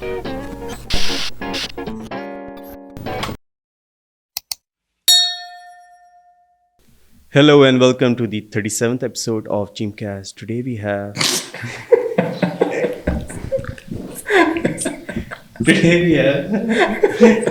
Hello and welcome to the 37th episode of JeemCast. Today we have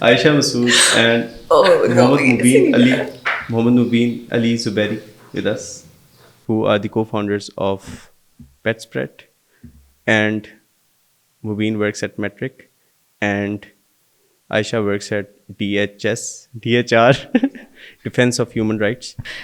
Aishah, Masood and Mohammed Mubeen Ali Zuberi with us, who are the co-founders of Pret, and Mubeen works at Metric and Aishah works at DHR Defense of Human Rights.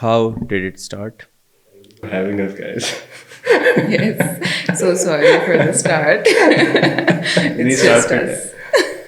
How did it start? Having us, guys. Yes, so sorry for the start. It's just us.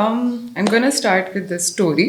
I'm gonna start with the story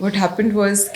what happened was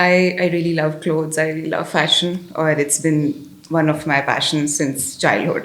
I really love clothes, I really love fashion, or it's been one of my passions since childhood.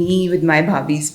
me with my bhabis,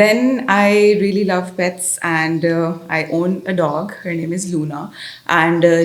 Then I really love pets and I own a dog. Her name is Luna. And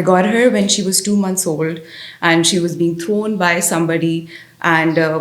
I got her when she was 2 months old and she was being thrown by somebody. And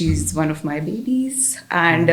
she's one of my babies. And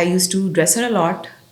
I used to dress her a lot.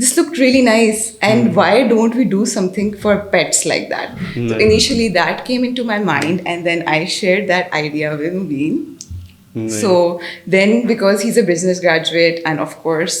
this looked really nice and why don't we do something for pets like that. So initially that came into my mind and then I shared that idea with Mubeen. So then because he's a business graduate and of course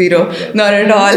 zero, not at all.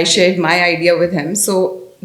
I shared my idea with him. So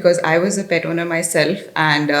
because I was a pet owner myself and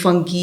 funky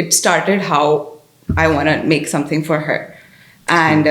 it started how I wanna make something for her. And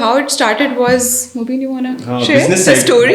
how it started was, Mubeen, you wanna share business the side, story?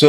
So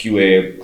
QA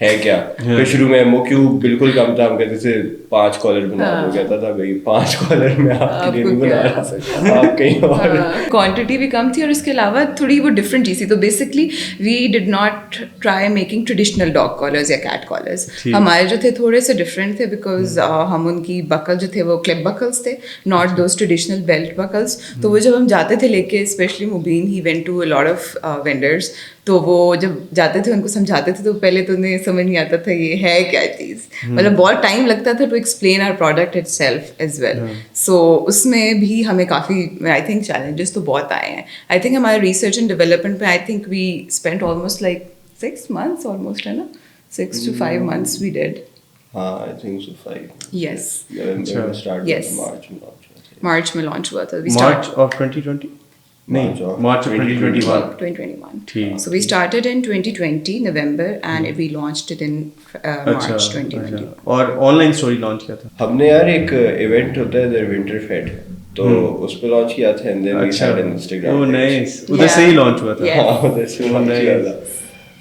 ہے کیا. پھر شروع میں MOQ بالکل کم تھا, ہم کہتے تھے 5 کالر بنا دو, کہتا تھا بھائی 5 کالر میں آپ کے لیے نہیں بنا رہا, آپ کہیں اور. کوانٹٹی بھی کم تھی اور اس کے علاوہ تھوڑی وہ ڈفرینٹ چیز تھی. تو basically we did not try making traditional dog collars یا کیٹ کالرز. ہمارے جو تھے تھوڑے سے ڈفرینٹ تھے بیکاز ہم ان کی بکل جو تھے وہ کلپ بکلس تھے, not those traditional belt buckles. تو وہ جب ہم جاتے تھے لے کے, specially Mubeen he went to a lot of vendors, تو وہ جب جاتے تھے ان کو سمجھاتے تھے تو پہلے تو انہیں سمجھ نہیں آتا تھا یہ ہے کیا چیز, مطلب بہت ٹائم لگتا تھا to explain our product itself as well. So اس میں بھی ہمیں کافی آئی تھنک چیلنجز تو بہت آئے ہیں. آئی تھنک ہمارے ریسرچ اینڈ ڈیولپمنٹ پہ I think we spend almost like 6 months almost, ہے نا, 6 to 5 months we did. I think so 5. Yes. Yes. March میں launch ہوا تھا. March of 2020? نہیں, March of 2021. 2021. So we started in 2020 November and we launched it in March 2021. اور on line story launch کیا تھا ہم نے یار. ایک ایونٹ ہوتا ہے ادھر ونٹر فیٹ, تو اس پہ لانچ کیا تھا. And then we had in Instagram. Oh nice, ادھر سے ہی لانچ ہوا تھا. ہاں ادھر سے لانچ کیا تھا.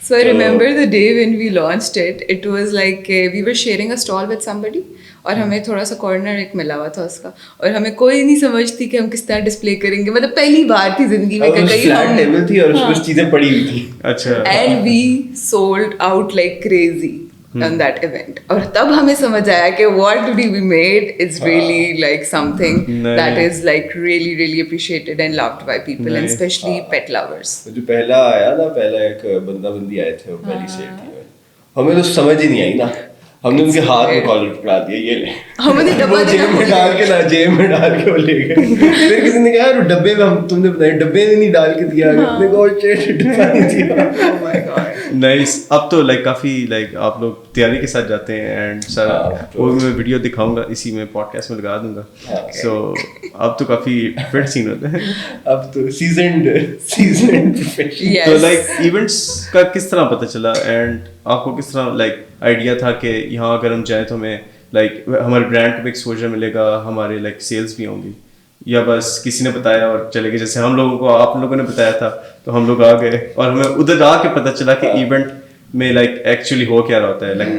So I remember the day when we launched it, it was like we were sharing a stall with somebody اور ہمیں تھوڑا سا کارنر ایک ملا ہوا تھا اس کا, اور ہمیں کوئی نہیں سمجھتی کہ ہم کس طرح ڈسپلے کریں گے. مطلب پہلی بار تھی زندگی میں کہ کہیں فلیٹ ٹیبل تھی اور اس پہ چیزیں پڑی ہوئی تھی. اچھا. And we sold out like crazy on that event. اور تب ہمیں سمجھ آیا کہ what we made is really like something that is like really really appreciated and loved by people and especially pet lovers. جو پہلا آیا نا, پہلا ایک بندہ بندی آئے تھے, وہ پہلی سیٹ تھی, ہمیں تو سمجھ ہی نہیں آئی نا. ہم نے ان کے ہاتھ میں کالر پکڑا دیا, یہ لے, ہمیں ڈبہ جیب میں ڈال کے, نہ جیب میں ڈال کے وہ لے گئے. پھر کسی نے کہا ڈبے میں, ہم تم نے بتایا ڈبے میں نہیں ڈال کے دیا, نے کہا ڈبہ نہیں دیا. نائس. اب تو لائک کافی لائک آپ لوگ تیاری کے ساتھ جاتے ہیں, اینڈ سر وہ میں ویڈیو دکھاؤں گا, اسی میں پوڈ کاسٹ میں لگا دوں گا. سو اب تو کافی فٹ سین ہوتا ہے, اب تو سیزنڈ پروفیشنل. تو لائک ایونٹس کا کس طرح پتہ چلا, اینڈ آپ کو کس طرح لائک آئیڈیا تھا کہ یہاں اگر ہم جائیں تو ہمیں لائک ہمارے برانڈ کو بھی ایکسپوجر ملے گا, ہمارے لائک سیلس بھی ہوں گی, یا بس کسی نے بتایا اور چلے گئے, جیسے ہم لوگوں کو آپ لوگوں نے بتایا تھا تو ہم لوگ آ گئے, اور ہمیں ادھر آ کے پتہ چلا کہ ایونٹ میں لائک ایکچولی ہو کیا رہا ہوتا ہے لائک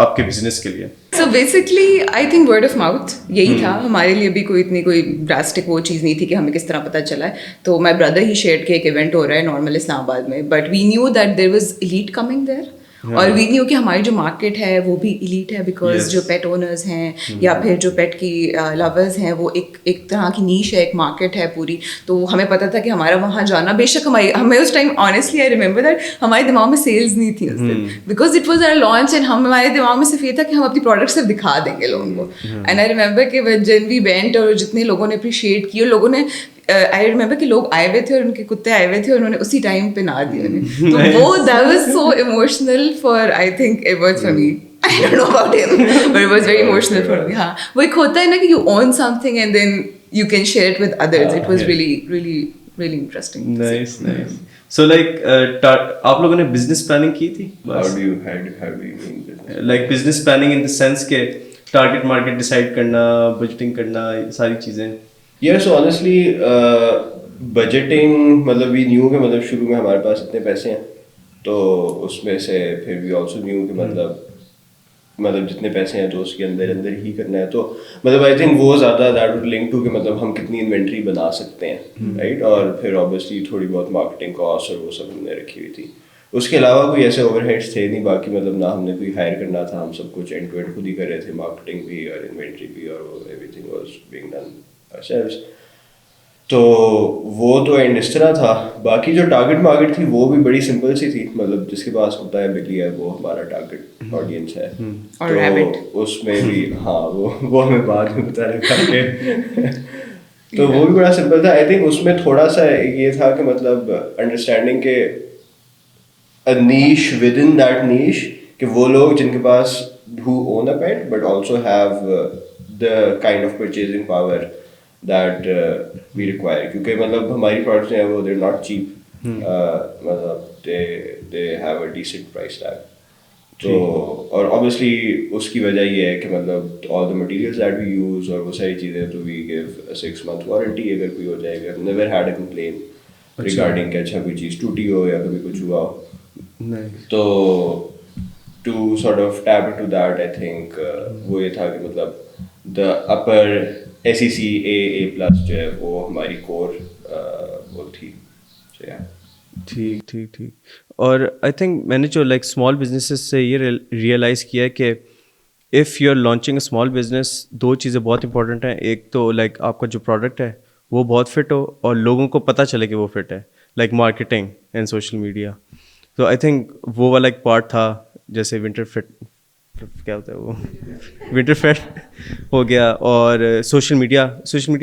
آپ کے بزنس کے لیے. So basically I think word of mouth یہی تھا ہمارے لیے بھی. کوئی ڈراسٹک وہ چیز نہیں تھی کہ ہمیں کس طرح پتہ چلا ہے. تو مائی بردر ہی شیئر کے ایک ایونٹ ہو رہا ہے نارمل اسلام آباد میں, but we knew that there was elite coming there, اور وی نیو کہ ہماری جو مارکیٹ ہے وہ بھی ایلیٹ ہے, بیکاز جو پیٹ اونرز ہیں یا پھر جو پیٹ کی لورز ہیں وہ ایک طرح کی نیش ہے, ایک مارکیٹ ہے پوری. تو ہمیں پتہ تھا کہ ہمارا وہاں جانا, بے شک ہمیں اس time honestly I remember that ہمارے دماغ میں سیلز نہیں تھی اس دن, because it was our launch, and ہمارے دماغ میں صرف یہ تھا کہ ہم اپنی پروڈکٹ صرف دکھا دیں گے لوگوں کو. اینڈ آئی ریمبر کہ جن وی وینٹ, اور جتنے لوگوں نے اپریشیٹ کی, اور لوگوں نے آئی ریمبر کہ لوگ آئے ہوئے تھے اور ان کے کتے آئے ہوئے تھے اور انہوں نے اسی ٹائم پہ نہ دی انہیں. تو وہ that was so emotional for I think it was for me. I don't know about him, but it was very emotional for me. ہاں, وہ ایک ہوتا ہے نا کہ you own something and then you can share it with others. It was really really really interesting. Nice, nice. So like آپ لوگوں نے بزنس پلاننگ کی تھی؟ How do you mean business? Like business planning in the sense کہ target market decide کرنا, budgeting کرنا, ساری چیزیں. Yeah, so honestly بجٹنگ مطلب وی نیو کہ مطلب شروع میں ہمارے پاس اتنے پیسے ہیں, تو اس میں سے پھر وی آلسو نیو کہ مطلب جتنے پیسے ہیں تو اس کے اندر ہی کرنا ہے. تو مطلب آئی تھنک وہ زیادہ دیٹ وڈ لنک ٹو کہ مطلب ہم کتنی انوینٹری بنا سکتے ہیں, رائٹ. اور پھر آبویسلی تھوڑی بہت مارکیٹنگ کاسٹ اور وہ سب ہم نے رکھی ہوئی تھی. اس کے علاوہ کوئی ایسے اوور ہیڈس تھے نہیں باقی, مطلب نہ ہم نے کوئی ہائر کرنا تھا, ہم سب کچھ اینڈ ٹو اینڈ خود ہی کر رہے تھے, مارکیٹنگ بھی اور انوینٹری بھی, اور every thing was being done ourselves. تو وہ تو اینڈ اس طرح تھا. باقی جو ٹارگیٹ مارکیٹ تھی وہ بھی بڑی سمپل سی تھی, مطلب جس کے پاس ہوتا ہے بلی ہے وہ ہمارا ٹارگیٹ آڈینس ہے. تو اس میں بھی ہاں وہ ہمیں بعد میں بتا رکھا کہ تو وہ بھی بڑا سمپل تھا. آئی تھنک اس میں تھوڑا سا یہ تھا کہ مطلب انڈرسٹینڈنگ کہ a niche within that niche, کہ وہ لوگ جن کے پاس who own a pet but also have the kind of purchasing power that we require, کیونکہ مطلب ہماری پروڈکٹس ہیں وہ they're not cheap, مطلب they have a decent price tag. تو اور obviously اس کی وجہ یہ ہے کہ مطلب all the materials that we use اور وہ ساری چیزیں, تو we give a 6-month warranty اگر کوئی ہو جائے گا. never had a complaint regarding کہ اچھا کوئی چیز ٹوٹی ہو یا کبھی کچھ ہوا ہو. تو to sort of tap into that, I think وہ یہ تھا کہ مطلب the upper SEC A+ جو ہے وہ ہماری کور وہ تھی. So yeah. ٹھیک. اور آئی تھنک میں نے جو لائک اسمال بزنسز سے یہ ریئلائز کیا ہے کہ if you are launching a small business, 2 چیزیں بہت امپورٹنٹ ہیں. ایک تو لائک آپ کا جو پروڈکٹ ہے وہ بہت فٹ ہو اور لوگوں کو پتہ چلے کہ وہ فٹ ہے, like marketing and social media. تو آئی تھنک وہ والا ایک پارٹ تھا, جیسے ونٹر فٹ کیا ہوتا ہے وہ ونٹر فٹ ہو گیا, اور سوشل میڈیا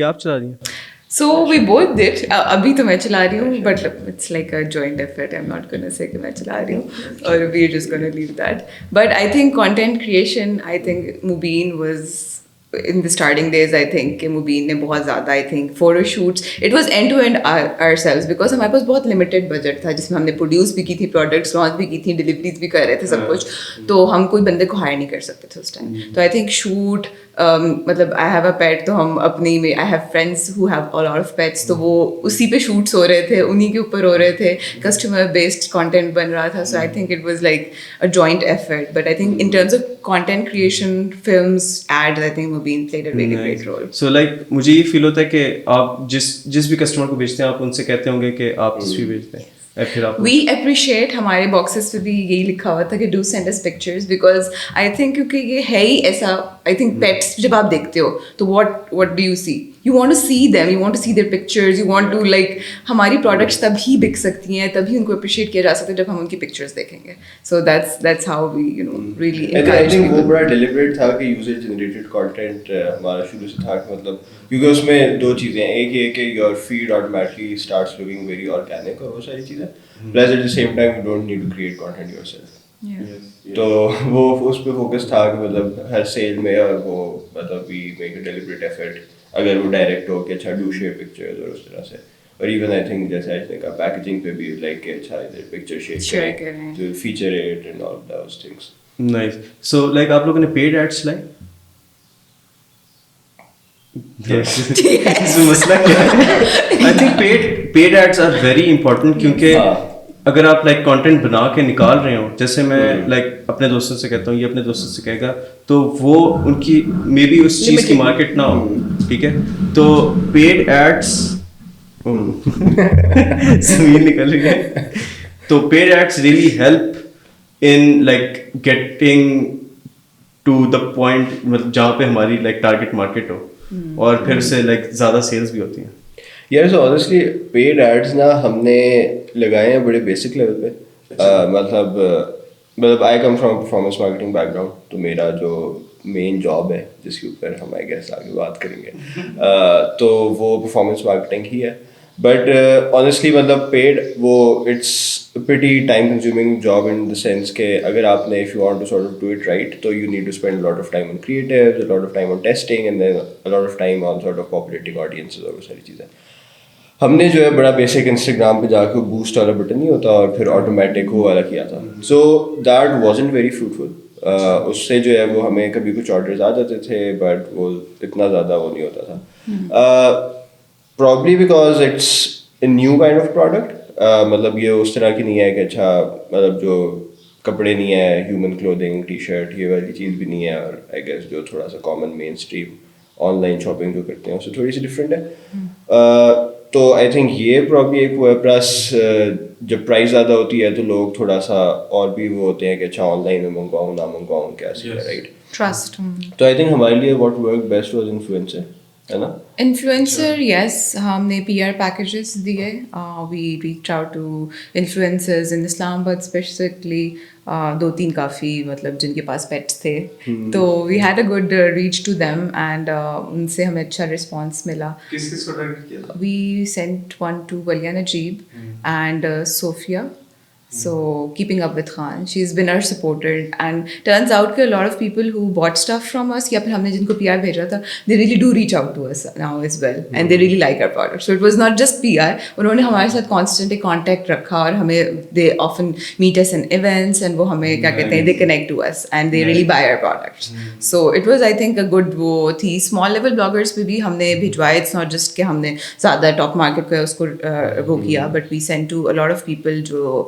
آپ چلا رہی ہیں. So we both did. ابھی تو میں چلا رہی ہوں, but it's like a joint effort. I'm not going to say کہ میں چلا رہی ہوں, or we're just going to leave that. But I think content creation, I think Mubeen was in the starting days, I think کہ Mubeen نے بہت زیادہ I think photo shoots, it was end to end ourselves because ہمارے پاس بہت limited budget تھا جس میں ہم نے پروڈیوس بھی کی تھی, پروڈکٹس لانچ بھی کی تھی, ڈلیوریز بھی کر رہے تھے, سب کچھ. تو ہم کوئی بندے کو ہائر نہیں کر سکتے تھے اس ٹائم. تو I think shoot مطلب آئی ہیو اے پیٹ, تو ہم اپنی میں I have friends who have a lot of pets, تو وہ اسی پہ شوٹس ہو رہے تھے, انہیں کے اوپر ہو رہے تھے, کسٹمر بیسڈ کانٹینٹ بن رہا تھا. So I think it was like a joint effort. But I think in terms of content creation, films, ads, I think Mubeen played a really great role. So like مجھے یہ فیل ہوتا ہے کہ آپ جس بھی کسٹمر کو بیچتے ہیں آپ ان سے کہتے ہوں گے کہ آپ تصویر بھیجتے ہیں. We appreciate, ہمارے باکسز پہ بھی یہی لکھا ہوا تھا کہ do send us pictures, because I think کیونکہ یہ ہے ہی ایسا, I think pets جب آپ دیکھتے ہو تو what do you see? You want to see them, you want to see their pictures, you want to like, ہماری products تب ہی بک سکتی ہیں, تبھی ان کو appreciate کیا جا سکتا ہے جب ہم ان کی pictures دیکھیں گے. So that's how we really encourage. I think وہ بڑا deliberate تھا کہ user generated content ہمارا شروع سے تھا کہ مطلب کیونکہ اس میں 2 چیزیں ہیں, ایک یہ کہ your feed automatically starts looking very organic اور وہ ساری چیزیں, plus at the same time you don't need to create content yourself. تو وہ اس پہ فوکس تھا کہ مطلب ہر سیل میں, اور وہ مطلب we make a deliberate effort اگر وہ ڈائریکٹ ہو کہ اچھا ڈو شیئر پکچرز اور اس طرح سے. اور ایون آئی تھنک جیسے آئی تھنک پیکیجنگ پہ بھی لائک کہ اچھا پکچر شیئر کریں to feature it and all those things. Nice. So like آپ لوگوں نے پیڈ ایڈس لائے؟ مسئلہ کیا ہے؟ I think paid ads are very important, کیونکہ اگر آپ لائک کانٹینٹ بنا کے نکال رہے ہو, جیسے میں لائک اپنے دوستوں سے کہتا ہوں, یہ اپنے دوستوں سے کہے گا, تو وہ ان کی مے بی اس چیز کی مارکیٹ نہ ہو, ٹھیک ہے. تو پیڈ ایڈس زمین نکل رہی ہے, تو paid ads really help in like getting to the point, مطلب جہاں پہ ہماری لائک ٹارگیٹ مارکیٹ ہو, اور پھر اس سے لائک زیادہ سیلس بھی ہوتی ہیں. یار سو آنیسٹلی پیڈ ایڈس نا ہم نے لگائے ہیں بڑے بیسک لیول پہ. مطلب I come from performance marketing background, تو میرا جو مین جاب ہے جس کے اوپر ہم آئی گیس آگے بات کریں گے, تو وہ پرفارمنس مارکیٹنگ ہی ہے. بٹ آنیسٹلی مطلب پیڈ وہ it's pretty time consuming job in the sense کہ اگر آپ نے if you want to sort of do it right, تو you need to spend lot of time on creatives, lot of time on testing, and then lot of time on sort of populating audiences اور وہ ساری چیزیں. ہم نے جو ہے بڑا بیسک انسٹاگرام پہ جا کے بوسٹ والا بٹن نہیں ہوتا اور پھر آٹومیٹک وہ والا کیا تھا. So that wasn't very fruitful. اس سے جو ہے وہ ہمیں کبھی کچھ آرڈرز آ جاتے تھے, بٹ وہ اتنا زیادہ وہ نہیں ہوتا تھا. Probably because it's a new kind of product. مطلب یہ اس طرح کی نہیں ہے کہ اچھا مطلب جو کپڑے نہیں ہے, ہیومن کلودنگ, ٹی شرٹ, یہ والی چیز بھی نہیں ہے. اور آئی گیس جو تھوڑا سا common man stream on line shopping جو کرتے ہیں اس سے تھوڑی سی ڈفرینٹ ہے. تو آئی تھنک یہ پرابلی ایک وہ ہے. پلس جب پرائز زیادہ ہوتی ہے تو لوگ تھوڑا سا اور بھی وہ ہوتے ہیں کہ اچھا آن لائن میں منگواؤں نہ منگواؤں کیسے ہے, رائٹ. ٹرسٹ. تو آئی تھنک ہمارے لیے what work best was influencer, ہے نا. Influencer, yes. ہم نے پی آر پیکیجز دیے. We reach out to influencers in Islamabad specifically, 2-3 کافی مطلب جن کے پاس پیٹس تھے, تو we had a good reach to them, and ان سے ہمیں اچھا رسپانس ملا. کس کو ٹارگیٹ کیا تھا؟ We sent one two Waliya Najeeb and Sofia. So keeping up with Khan, she's been our supporter, and turns out that a lot of people who bought stuff from us یا پھر ہم نے جن کو PR بھیجا تھا, they really do reach out to us now as well, and they really like our product. So it was not just PR, انہوں نے ہمارے ساتھ constantly contact رکھا, اور ہمیں they often meet us in events, and وہ ہمیں کیا کہتے ہیں, they connect to us and they really buy our products. So it was I think a good وہ تھی. small level bloggers پہ بھی ہم نے بھیجوائے. It's not just کہ ہم نے زیادہ ٹاپ مارکیٹ کو اس کو وہ کیا, but we sent to a lot of people جو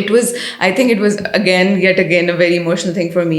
it was yet again a very emotional thing for me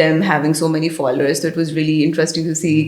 them having so many followers, so it was really interesting to see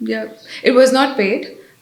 Yeah, it was not paid.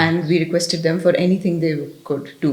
and we requested them for anything they could do.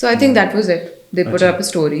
So I think that was it. They put up a story.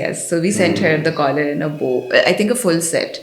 Yes, so we sent her the collar and a bow. I think a full set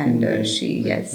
and she yes.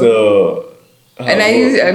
So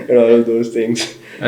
and all of those things.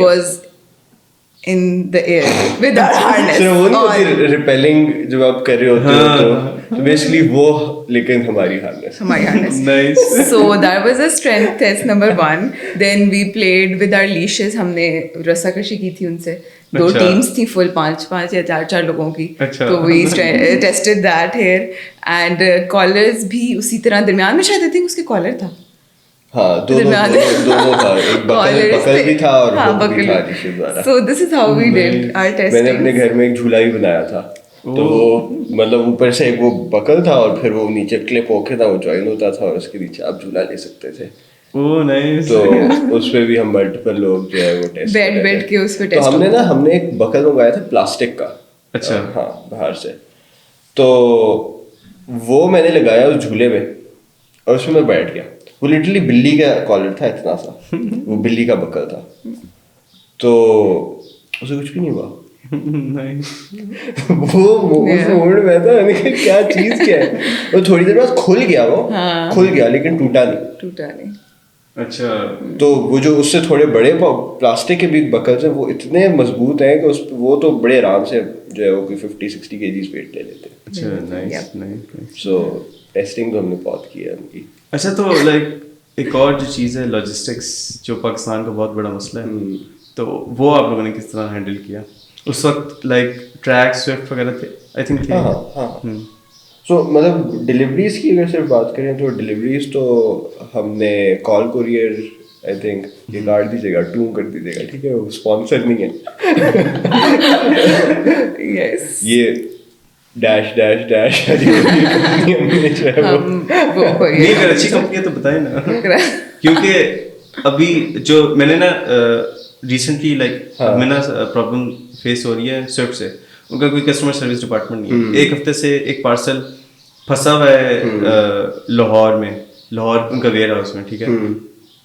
was in the air with our harness صرف وہ نہیں on. ہوتی repelling جب آپ کر رہے ہوتے ہو تو بیسکلی وہ لیکن ہماری harness. ہماری harness. Nice. So that was a strength test number 1. Then we played with our leashes. ہم نے رسا کشی کی تھی ان سے. 2 teams تھی full 5 یا 4 لوگوں کی. تو we tested that here. And collars بھی اسی طرح درمیان میں شاید I think اس کے collar تھا. ہاں دونوں تھا, ایک بکل بھی تھا اور ہوک بھی تھا لیشز والا. So this is how we did our testing. میں نے اپنے گھر میں ایک جھولا بھی بنایا تھا, تو وہ مطلب اوپر سے ایک وہ بکل تھا اور پھر وہ نیچے کلپ ہو کے تھا, وہ جوائن ہوتا تھا اور اس کے نیچے آپ جھولا لے سکتے تھے. تو اس پہ بھی ہم ملٹیپل لوگ جو ہے وہ ٹیسٹ بیٹھ کے اس پہ ٹیسٹ. تو ہم نے ایک بکل منگوایا تھا پلاسٹک کا. اچھا ہاں باہر سے, تو وہ میں نے لگایا اس جھولے میں اور اس میں میں بیٹھ گیا. وہ لٹرلی بلی کا کالر تھا اتنا سا, وہ بلی کا بکل تھا, تو اسے کچھ بھی نہیں ہوا. وہ مومنٹ میں تھا کیا چیز کیا ہے. وہ تھوڑی دیر بعد کھل گیا لیکن ٹوٹا نہیں. اچھا, تو وہ جو اس سے تھوڑے بڑے پلاسٹک کے بھی بکلس ہیں وہ اتنے مضبوط ہیں کہ وہ تو بڑے آرام سے جو ہے وہ کوئی 50-60 kgs ویٹ لے لیتے ہیں. اچھا, سو ٹیسٹنگ تو ہم نے بہت کی ہے ان کی. اچھا, تو لائک ایک اور جو چیز ہے لاجسٹکس, جو پاکستان کا بہت بڑا مسئلہ ہے, تو وہ آپ لوگوں نے کس طرح ہینڈل کیا اس وقت؟ لائک ٹریک سوئفٹ وغیرہ تھے آئی تھنک. ہاں سو مطلب ڈلیوریز کی اگر صرف بات کریں تو ڈلیوریز تو ہم نے کال کوریئر آئی تھنک یہ کاٹ دیجیے گا, ٹو کر دیجیے گا, ٹھیک ہے, وہ اسپانسر نہیں ہے. یہ ڈیش ڈیش ڈیش نہیں, اگر اچھی کمپنی ہے تو بتائیں نا, کیونکہ ابھی جو میں نے نا ریسنٹلی لائک میں نا پرابلم فیس ہو رہی ہے سوئفٹ سے, ان کا کوئی کسٹمر سروس ڈپارٹمنٹ نہیں ہے. ایک ہفتے سے ایک پارسل پھنسا ہوا ہے لاہور میں, لاہور ان کا ویئر ہاؤس میں, ٹھیک ہے,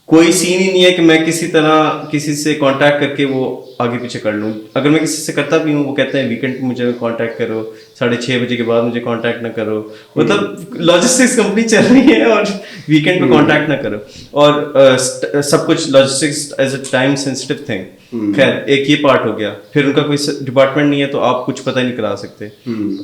کوئی سین ہی نہیں ہے کہ میں کسی طرح کسی سے کانٹیکٹ کر کے وہ آگے پیچھے کر لوں. اگر میں کسی سے کرتا بھی ہوں وہ کہتے ہیں ویکینڈ پہ مجھے کانٹیکٹ کرو, 6:30 بجے کے بعد مجھے کانٹیکٹ نہ کرو. مطلب لاجسٹکس کمپنی چل رہی ہے اور ویکینڈ پہ کانٹیکٹ نہ کرو, اور سب کچھ logistics as a time sensitive thing. خیر ایک یہ پارٹ ہو گیا, پھر ان کا کوئی ڈپارٹمنٹ نہیں ہے تو آپ کچھ پتہ نہیں کرا سکتے.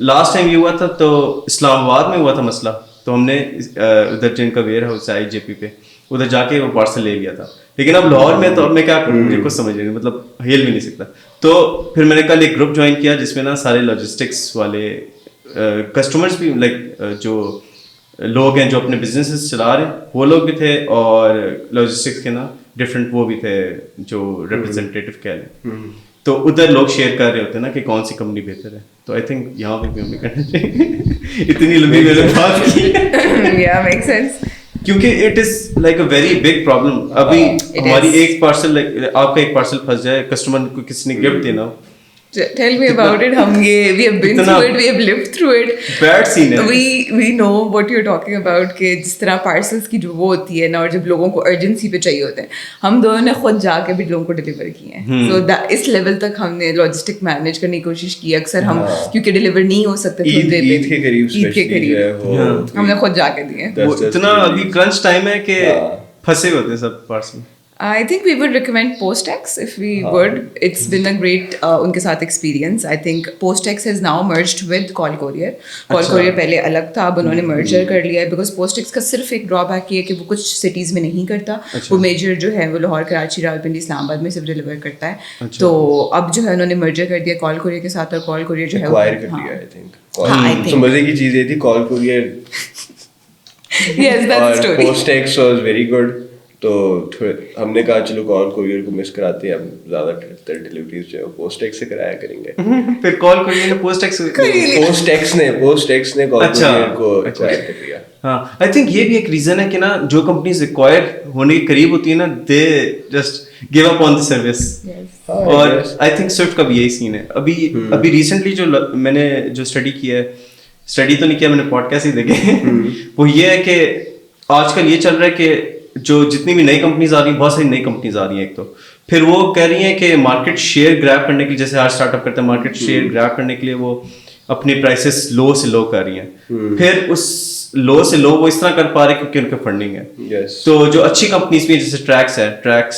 لاسٹ ٹائم یہ ہوا تھا تو اسلام آباد میں ہوا تھا مسئلہ, تو ہم نے ادھر جن کا ویئر ہاؤس ہے IJP پہ, ادھر جا کے وہ پارسل لے لیا تھا. لیکن اب لاہور میں تو اب میں کیا کروں, مجھے کچھ سمجھ نہیں, مطلب ہیل بھی نہیں سکتا. تو پھر میں نے کل ایک گروپ جوائن کیا جس میں نا سارے لاجسٹکس والے کسٹمرس بھی, لائک جو لوگ ہیں جو اپنے بزنسز چلا رہے ہیں وہ لوگ بھی تھے, اور لاجسٹکس کے نا ڈفرینٹ وہ بھی تھے جو ریپرزینٹیو کہہ لیں. تو ادھر لوگ شیئر کر رہے ہوتے ہیں نا کہ کون سی کمپنی بہتر ہے. تو آئی تھنک یہاں پہ بھی ہمیں کرنا چاہیے. اتنی لمبی میں نے بات کی, کیونکہ it is like a very big problem. ابھی ہماری ایک پارسل, آپ کا ایک پارسل پھنس جائے, کسٹمر کو کسی نے گفٹ دینا, Tell me about it. We have been through it. We have lived through it. Bad scene ہے. We know what you're talking about. کہ جس طرح پارسلس کی جو وہ ہوتی ہے نا, اور جب لوگوں کو ارجنسی پہ چاہیے ہوتے ہیں, ہم دونوں نے خود جا کے بھی لوگوں کو ڈلیور کیے ہیں. سو اس لیول تک ہم نے لاجسٹک مینیج کرنے کی کوشش کی. اکثر ہم کیونکہ ڈلیور نہیں ہو سکتے تھے عید کے قریب ہم نے خود جا کے دیے. اتنا ابھی کرنچ ٹائم ہے کہ پھنسے ہوتے ہیں سب parcel. I think we would recommend Postex if we would. It's been a great unke saath experience. I think Postex has now merged with Call Courier. Call Courier pehle alag tha, ab unhone merger kar liya hai, because Postex ka sirf ek drawback ye hai ki wo kuch cities mein nahi karta. وہ major جو ہے وہ لاہور, کراچی, راولپنڈی, اسلام آباد میں صرف deliver کرتا ہے. تو اب جو ہے انہوں نے مرجر کر دیا Call Courier کے ساتھ, اور Call Courier جو ہے ایکوائر کر لیا I think. تو مزے کی چیز یہ تھی Call Courier, yes, that's the story. Postex was very good. تو ہم نے کہا چلو کال کوریئر کو مس کراتے ہیں, ہم زیادہ ڈلیوریز جو ہے پوسٹیکس سے کرایا کریں گے. پھر کال کوریئر نے پوسٹیکس نے کال کوریئر کو ایکوائر کر لیا. ہاں, آئی تھنک یہ بھی ایک ریزن ہے کہ نا جو کمپنیز ایکوائر ہونے کے قریب ہوتی ہیں نا, they just give up on the service. اور آئی تھنک سوئفٹ کا بھی یہی سین ہے. ابھی ریسنٹلی جو میں نے جو اسٹڈی کیا ہے, اسٹڈی تو نہیں کیا میں نے, پوڈ کاسٹ ہی دیکھے, وہ یہ ہے کہ آج کل یہ چل رہا ہے کہ جو جتنی بھی نئی کمپنیز آ رہی ہیں, بہت ساری نئی کمپنیز آ رہی ہیں, ایک تو پھر وہ کہہ رہی ہیں کہ مارکیٹ شیئر گریب کرنے کے لیے, جیسے ہر اسٹارٹ اپ کرتے ہیں, مارکیٹ شیئر گریب کرنے کے لیے وہ اپنی پرائسز لو سے لو کر رہی ہیں. پھر اس لو سے لو وہ اس طرح کر پا رہے کیونکہ ان کا فنڈنگ ہے. تو جو اچھی کمپنیز بھی ہیں جیسے ٹریکس ہے, treks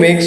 makes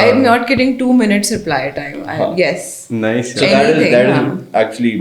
I am not getting 2 minutes reply time. Yes. Nice. So that is actually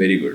very good.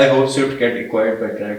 I hope Swift get acquired by Trax.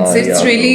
it's really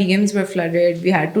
DMs were flooded, we had to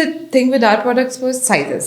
the thing with our products was sizes,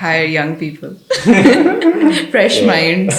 hire young people fresh minds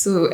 so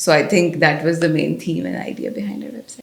so I think that was the main theme and idea behind our website.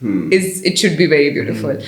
it should be very beautiful.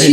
She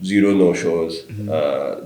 0 no shows,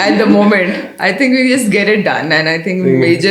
At the moment I think we just get it done, and I think major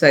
So I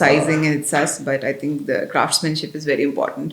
sizing and it's us, but I think the craftsmanship is very important.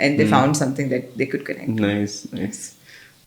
and they found something that they could connect. Nice.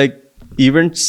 like events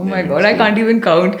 Oh my God, I can't even count.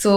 so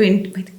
20 I think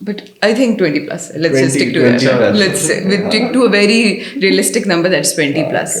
But I think 20+. Let's just stick to that. Let's stick to a very realistic number, that's 20+.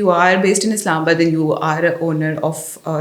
you are based in Islamabad then you are a owner of a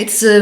It's a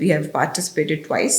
we have participated twice.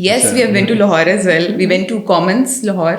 Yes, we have been to Lahore as well. We went to Commons Lahore.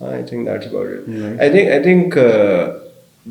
I think that's about it. I think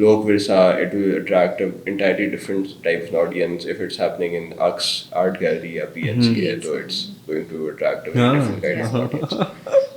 Lok Virsa, it will attract an entirely different type of audience. If it's happening in Ux Art Gallery or PNC, so it's going to attract a very different kind of audience.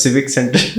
civic center.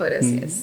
for us yes.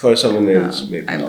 for someone else maybe not.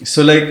So like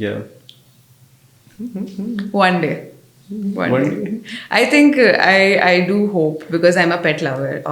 Yeah. One day. I think I do hope because I'm a pet lover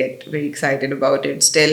get very excited about it. Still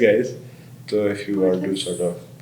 guys. So if you want to sort of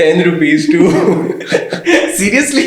10 rupees to Seriously?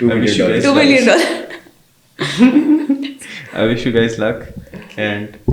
$2 million. I wish you guys luck. And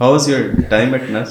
How was your time at NAS?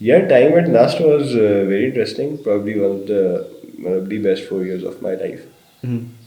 Yeah, time at NAST was very interesting. Probably one of the best 4 years of my life.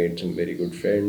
made some very good friends.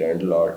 learned a lot.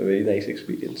a very nice experience.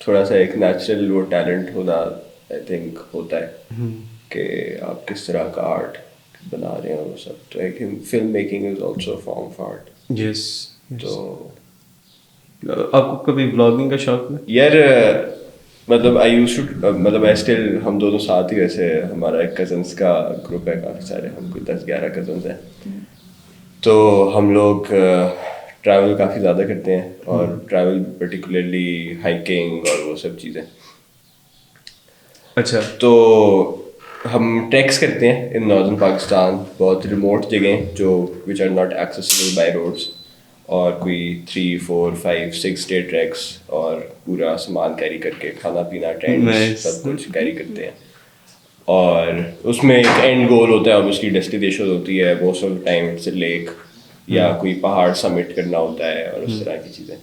تھوڑا سا ایک natural وہ talent ہونا I think ہوتا ہے کہ آپ کس طرح کا آرٹ بنا رہے ہیں وہ سب. تو ایک film making is also form of art. Yes. تو آپ کو کبھی بلاگنگ کا شوق ہے؟ یار مطلب آئی یوز ٹو مطلب آئی اسٹل ہم دونوں ساتھ ہی ویسے ہمارا ایک کزنس کا گروپ ہے کافی سارے, ہم کوئی 10-11 کزنس ہیں. تو ہم لوگ ٹریول کافی زیادہ کرتے ہیں اور ٹریول پرٹیکولرلی ہائکنگ اور وہ سب چیزیں. اچھا. تو ہم ٹریکس کرتے ہیں ان ناردرن پاکستان, بہت ریموٹ جگہیں جو which are not accessible by roads, اور کوئی 3, 4, 5, 6 ڈے ٹریکس, اور پورا سامان کیری کر کے کھانا پینا ٹینٹ سب کچھ کیری کرتے ہیں. اور اس میں ایک اینڈ گول ہوتا ہے, اوبیسلی ڈیسٹینیشن ہوتی ہے, most of time it's a lake یا کوئی پہاڑ سمٹ کرنا ہوتا ہے اور اس طرح کی چیزیں.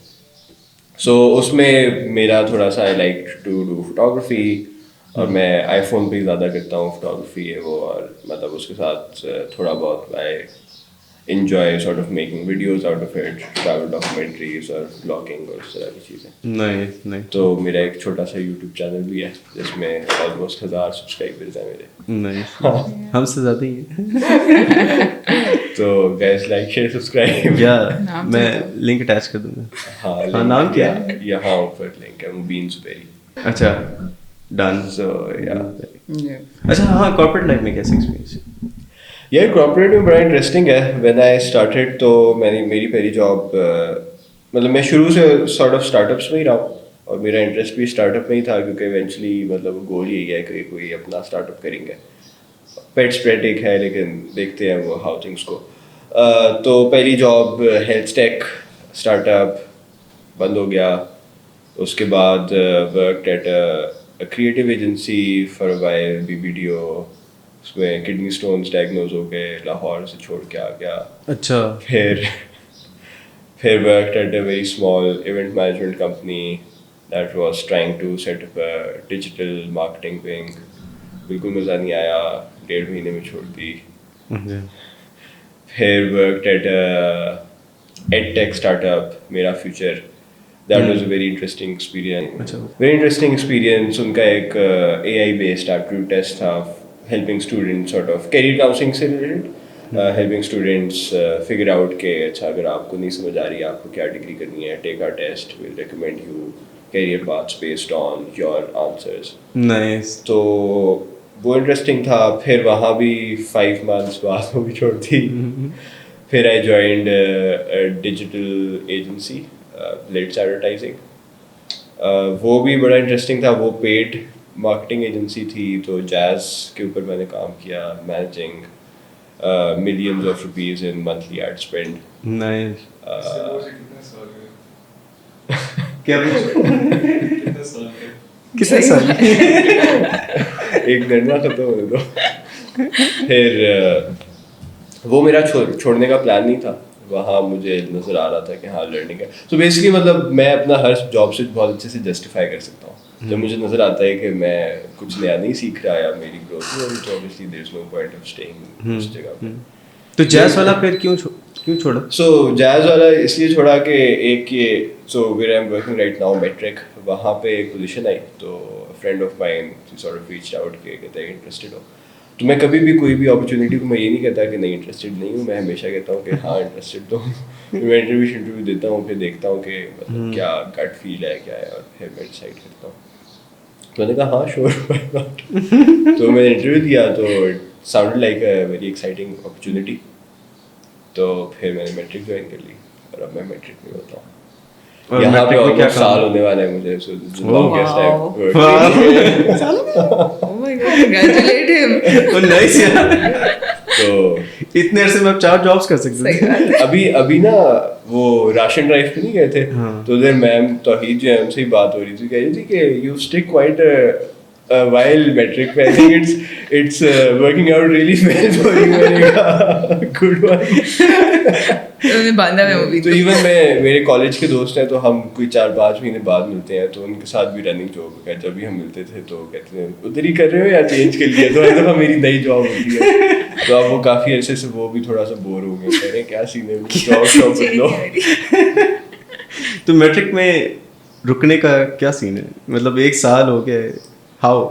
سو اس میں میرا تھوڑا سا I like to do photography, اور میں آئی فون پہ ہی زیادہ کرتا ہوں فوٹوگرافی ہے وہ, اور مطلب اس کے ساتھ تھوڑا بہت I enjoy sort of making videos out of it, travel documentaries اور بلاگنگ اور اس طرح کی چیزیں. Nice nice. تو میرا ایک چھوٹا سا یوٹیوب چینل بھی ہے جس میں آلموسٹ 1000 سبسکرائبرز ہیں میرے. نائس. ہم سے زیادہ ہی ہیں. تو گائز لائک شیئر سبسکرائب. یا میں لنک اٹیچ کر دوں گا. ہاں نام کیا ہے؟ یہاں اوپر لنک ہے, مبین زبیری. اچھا ڈن. سو یا اچھا ہاں, کارپوریٹ لائف میں کیسے ایکسپیرینس ہے؟ یہ کارپوریٹ میں بڑا انٹرسٹنگ ہے. وین آئی اسٹارٹیڈ تو میری پہلی جاب مطلب میں شروع سے سارٹ آف اسٹارٹ اپس میں ہی رہا ہوں, اور میرا انٹرسٹ بھی اسٹارٹ اپ میں ہی تھا کیونکہ ایونچولی مطلب گول یہی ہے کہ کوئی اپنا اسٹارٹ اپ کریں گے. پیٹس پریٹ ایک ہے لیکن دیکھتے ہیں وہ ہاؤ تھنگس کو. تو پہلی job health tech startup بند ہو گیا. اس کے بعد worked at creative agency for while, B video. اس میں کڈنی اسٹونس ڈائگنوز ہو گئے, لاہور سے چھوڑ کے آ گیا. اچھا. پھر worked at a very small event management company that was trying to set up a digital marketing wing. بالکل مزہ نہیں آیا, 1.5 مہینے میں چھوڑ دی. پھر worked at ad tech startup میرا future. That was a very interesting experience. Very interesting experience. ان کا ایک A I based aptitude test تھا, helping student sort of career counselling سے related, helping students figure out کہ اچھا اگر آپ کو نہیں سمجھ آ رہی ہے آپ کو کیا ڈگری کرنی ہے, take our test, will recommend you career paths based on your answers. Nice. تو وہ انٹرسٹنگ تھا. پھر وہاں بھی 5 months بعد وہ بھی چھوڑ دی. پھر I joined digital agency let's advertising. وہ بھی بڑا انٹرسٹنگ تھا. وہ پیڈ مارکیٹنگ ایجنسی تھی. تو جیز کے اوپر میں نے کام کیا, managing millions of rupees in monthly ad spend. Nice. کیا کتنے سال؟ ایک گھنٹہ ختم ہونے دو. پھر وہ میرا چھوڑنے کا پلان نہیں تھا. وہاں مجھے نظر آ رہا تھا کہ ہاں لرننگ ہے. تو بیسکلی مطلب میں اپنا ہر جاب سے بہت اچھے سے جسٹیفائی کر سکتا ہوں. جب مجھے نظر آتا ہے کہ میں کچھ نیا نہیں سیکھ رہا یا میری گروتھ نہیں, تو obviously there is no point of staying اس جگہ پہ. تو جیز والا پھر کیوں چھوڑا؟ سو جیز والا اس لیے چھوڑا کہ ایک یہ so where I am working right now metric, وہاں پہ ایک پوزیشن آئی. تو friend of mine sort of reached out کہ کہتے ہیں انٹرسٹیڈ ہو. تو میں کبھی بھی کوئی بھی اپرچونیٹی کو میں یہ نہیں کہتا کہ نہیں انٹرسٹیڈ نہیں ہوں. میں ہمیشہ کہتا ہوں کہ ہاں انٹرسٹیڈ تو ہوں. میں انٹرویو دیتا ہوں, پھر دیکھتا ہوں کہ مطلب کیا گٹ فیل ہے کیا ہے, اور پھر میں ڈیسائڈ کرتا ہوں. تو میں نے کہا ہاں شیور. تو میں نے انٹرویو دیا تو sound like a very exciting opportunity. تو پھر میں نے میٹرک جوائن کر لی, اور اب میں میٹرک میں ہوتا ہوں. یہاں پہ اور سال ہونے والا ہے مجھے. تو اتنے عرصے میں آپ 4 جابس کر سکتے ہیں. ابھی نا وہ راشن ڈرائیو پہ نہیں گئے تھے, تو ادھر میم توحید جو ہے ان سے ہی بات ہو رہی تھی, کہہ رہی تھی کہ you stick quite while metric. I think it's working out really well for you. میں نے کہا good one. تو ایون میرے کالج کے دوست ہیں, تو ہم کوئی 4-5 مہینے بعد ملتے ہیں, تو ان کے ساتھ بھی رننگ جاب ہے. جب بھی ہم ملتے تھے تو کہتے ہیں ادھر ہی کر رہے ہو یا چینج کر لیا. تو ہر دفعہ میری نئی جاب ہوتی ہے. تو اب وہ کافی عرصے سے وہ بھی تھوڑا سا بور ہو گئے, کہہ رہے ہیں کیا سین ہے, جاب بدلو. تو میٹرک میں رکنے کا کیا سین ہے؟ مطلب 1 سال ہو گیا، ہاؤ؟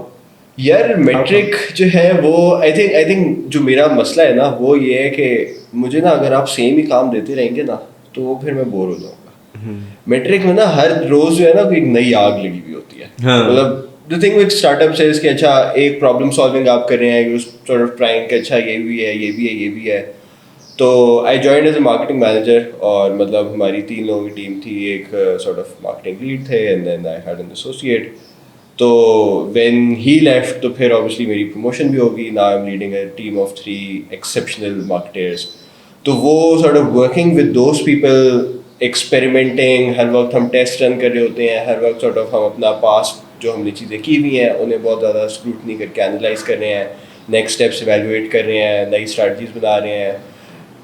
یار میٹرک جو ہے وہ آئی تھنک جو میرا مسئلہ ہے نا وہ یہ ہے کہ مجھے نا اگر آپ سیم ہی کام دیتے رہیں گے نا تو پھر میں بور ہو جاؤں گا. میٹرک میں نا ہر روز جو ہے نا کوئی ایک نئی آگ لگی ہوئی ہوتی ہے. مطلب the thing with startups is کہ اچھا ایک پرابلم سالونگ آپ کر رہے ہیں, یو sort of trying کہ اچھا یہ بھی ہے یہ بھی ہے یہ بھی ہے. تو I joined as a marketing manager, اور مطلب ہماری 3 لوگوں کی ٹیم تھی, ایک سارٹ آف مارکیٹنگ لیڈ تھے and then I had an associate. تو وین ہی لیفٹ تو پھر اوبیسلی میری پروموشن بھی ہوگی. نا I am leading a team of 3 exceptional marketers. تو وہ sort of working with those people, experimenting, ہر وقت ہم ٹیسٹ رن کر رہے ہوتے ہیں, ہر وقت سارٹ آف ہم اپنا پاسٹ جو ہم نے چیزیں کی ہوئی ہیں انہیں بہت زیادہ اسکروٹنی کر کے اینالائز کر رہے ہیں, نیکسٹ اسٹیپس ایویلویٹ کر رہے ہیں, نئی اسٹریٹجیز بنا رہے ہیں.